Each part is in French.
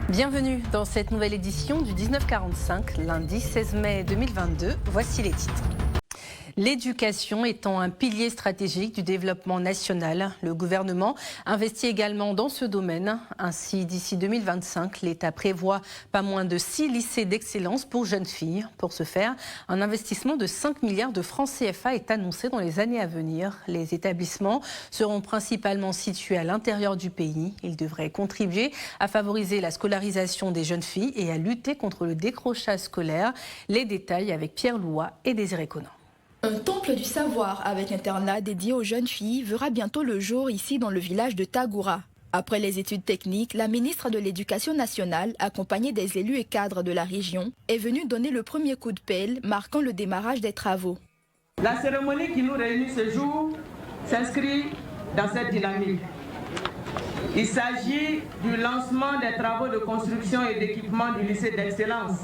Bienvenue dans cette nouvelle édition du 1945, lundi 16 mai 2022. Voici les titres. L'éducation étant un pilier stratégique du développement national, le gouvernement investit également dans ce domaine. Ainsi, d'ici 2025, l'État prévoit pas moins de 6 lycées d'excellence pour jeunes filles. Pour ce faire, un investissement de 5 milliards de francs CFA est annoncé dans les années à venir. Les établissements seront principalement situés à l'intérieur du pays. Ils devraient contribuer à favoriser la scolarisation des jeunes filles et à lutter contre le décrochage scolaire. Les détails avec Pierre Louat et Désiré Conan. Un temple du savoir avec internat dédié aux jeunes filles verra bientôt le jour ici dans le village de Tagoura. Après les études techniques, la ministre de l'Éducation nationale, accompagnée des élus et cadres de la région, est venue donner le premier coup de pelle, marquant le démarrage des travaux. La cérémonie qui nous réunit ce jour s'inscrit dans cette dynamique. Il s'agit du lancement des travaux de construction et d'équipement du lycée d'excellence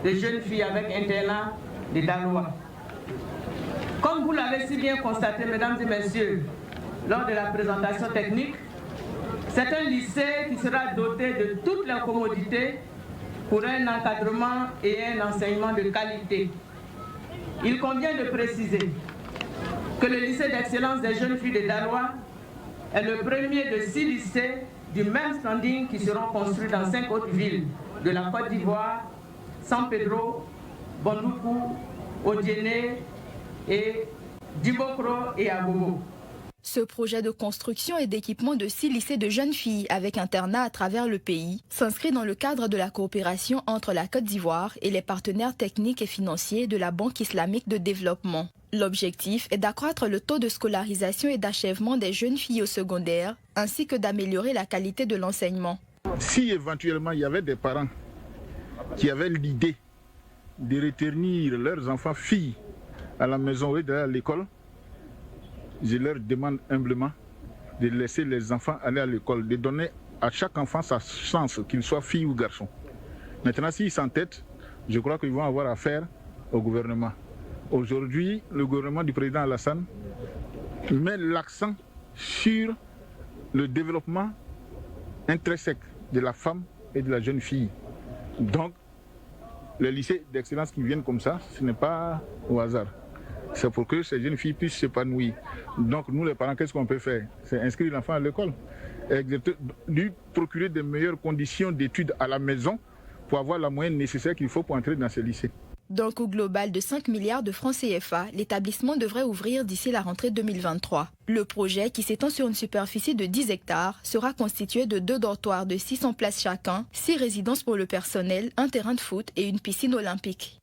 de jeunes filles avec internat de Daloa. Comme vous l'avez si bien constaté, mesdames et messieurs, lors de la présentation technique, c'est un lycée qui sera doté de toutes les commodités pour un encadrement et un enseignement de qualité. Il convient de préciser que le lycée d'excellence des jeunes filles de Daloa est le premier de 6 lycées du même standing qui seront construits dans 5 autres villes de la Côte d'Ivoire, San Pedro, Bondoukou, Odiéné et Dibokro et Abobo. Ce projet de construction et d'équipement de 6 lycées de jeunes filles avec internat à travers le pays s'inscrit dans le cadre de la coopération entre la Côte d'Ivoire et les partenaires techniques et financiers de la Banque islamique de développement. L'objectif est d'accroître le taux de scolarisation et d'achèvement des jeunes filles au secondaire, ainsi que d'améliorer la qualité de l'enseignement. Si éventuellement il y avait des parents qui avaient l'idée de retenir leurs enfants filles à la maison ou à l'école, je leur demande humblement de laisser les enfants aller à l'école, de donner à chaque enfant sa chance, qu'il soit fille ou garçon. Maintenant, s'ils s'entêtent, je crois qu'ils vont avoir affaire au gouvernement. Aujourd'hui, le gouvernement du président Alassane met l'accent sur le développement intrinsèque de la femme et de la jeune fille. Donc, les lycées d'excellence qui viennent comme ça, ce n'est pas au hasard. C'est pour que ces jeunes filles puissent s'épanouir. Donc nous les parents, qu'est-ce qu'on peut faire? C'est inscrire l'enfant à l'école, lui procurer de meilleures conditions d'études à la maison pour avoir la moyenne nécessaire qu'il faut pour entrer dans ces lycées. D'un coût global de 5 milliards de francs CFA, l'établissement devrait ouvrir d'ici la rentrée 2023. Le projet, qui s'étend sur une superficie de 10 hectares, sera constitué de 2 dortoirs de 600 places chacun, 6 résidences pour le personnel, un terrain de foot et une piscine olympique.